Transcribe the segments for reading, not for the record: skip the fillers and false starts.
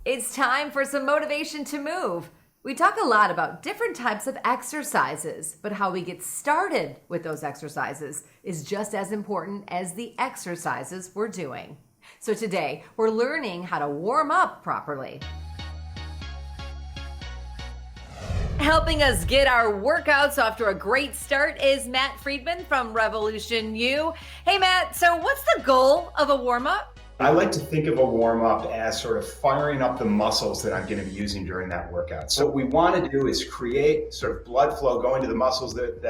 It's time for some motivation to move. We talk a lot about different types of exercises, but how we get started with those exercises is just as important as the exercises we're doing. So today, we're learning how to warm up properly. Helping us get our workouts off to a great start is Matt Friedman from Revolution U. Hey Matt, so what's the goal of a warm-up? I like to think of a warm-up as sort of firing up the muscles that I'm going to be using during that workout. So what we want to do is create sort of blood flow going to the muscles that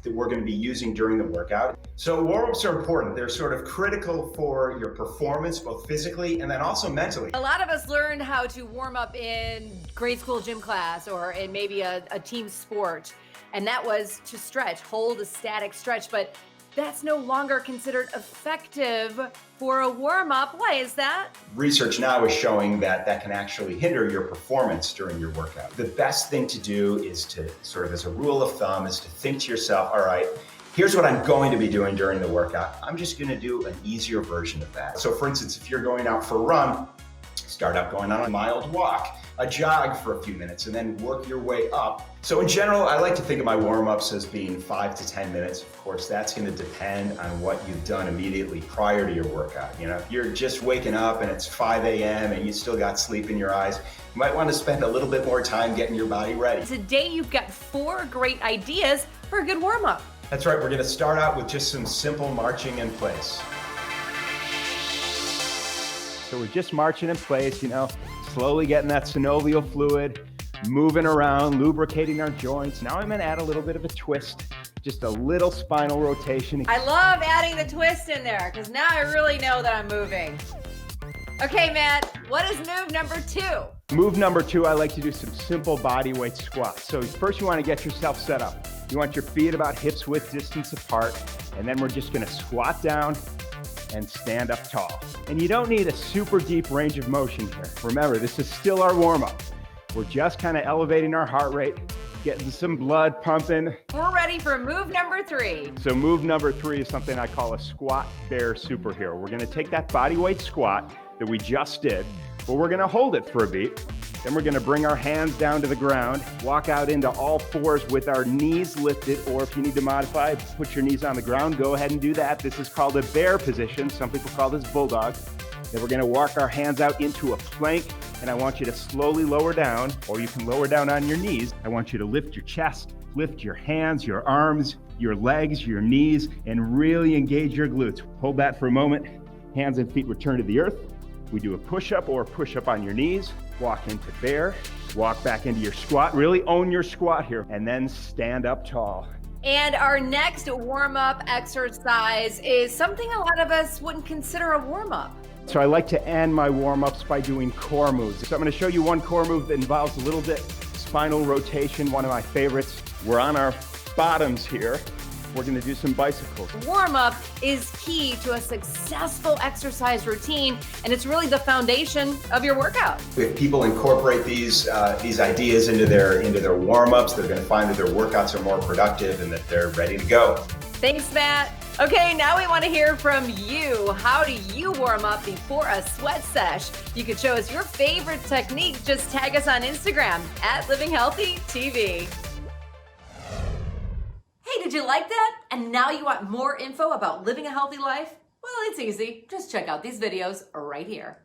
we're going to be using during the workout. So warm-ups are important. They're sort of critical for your performance, both physically and then also mentally. A lot of us learned how to warm up in grade school gym class or in maybe a team sport, and that was to stretch, hold a static stretch, but that's no longer considered effective for a warm-up. Why is that? Research now is showing that can actually hinder your performance during your workout. The best thing to do is to sort of, as a rule of thumb, is to think to yourself, all right, here's what I'm going to be doing during the workout. I'm just going to do an easier version of that. So for instance, if you're going out for a run, start out going on a mild walk, a jog for a few minutes, and then work your way up. So in general, I like to think of my warm-ups as being 5 to 10 minutes. Of course, that's going to depend on what you've done immediately prior to your workout. You know, if you're just waking up and it's 5 a.m. and you still got sleep in your eyes, you might want to spend a little bit more time getting your body ready. Today, you've got 4 great ideas for a good warm-up. That's right. We're going to start out with just some simple marching in place. So we're just marching in place, you know, slowly getting that synovial fluid, moving around, lubricating our joints. Now I'm going to add a little bit of a twist, just a little spinal rotation. I love adding the twist in there because now I really know that I'm moving. Okay, Matt, what is move number 2? Move number 2, I like to do some simple body weight squats. So first you want to get yourself set up. You want your feet about hips width distance apart, and then we're just going to squat down and stand up tall. And you don't need a super deep range of motion here. Remember, this is still our warm-up. We're just kind of elevating our heart rate, getting some blood pumping. We're ready for move number 3. So move number 3 is something I call a squat bear superhero. We're gonna take that body weight squat that we just did, but we're gonna hold it for a beat. Then we're gonna bring our hands down to the ground, walk out into all fours with our knees lifted, or if you need to modify, put your knees on the ground, go ahead and do that. This is called a bear position. Some people call this bulldog. Then we're gonna walk our hands out into a plank, and I want you to slowly lower down, or you can lower down on your knees. I want you to lift your chest, lift your hands, your arms, your legs, your knees, and really engage your glutes. Hold that for a moment. Hands and feet return to the earth. We do a push-up or push-up on your knees, walk into bear, walk back into your squat, really own your squat here, and then stand up tall. And our next warm-up exercise is something a lot of us wouldn't consider a warm-up. So I like to end my warm-ups by doing core moves. So I'm gonna show you one core move that involves a little bit spinal rotation, one of my favorites. We're on our bottoms here. We're gonna do some bicycles. Warm-up is key to a successful exercise routine, and it's really the foundation of your workout. If people incorporate these ideas into their warm-ups, they're going to find that their workouts are more productive and that they're ready to go. Thanks, Matt. Okay, now we want to hear from you. How do you warm up before a sweat sesh? You can show us your favorite technique. Just tag us on Instagram @LivingHealthyTV. Hey, did you like that? And now you want more info about living a healthy life? Well, it's easy. Just check out these videos right here.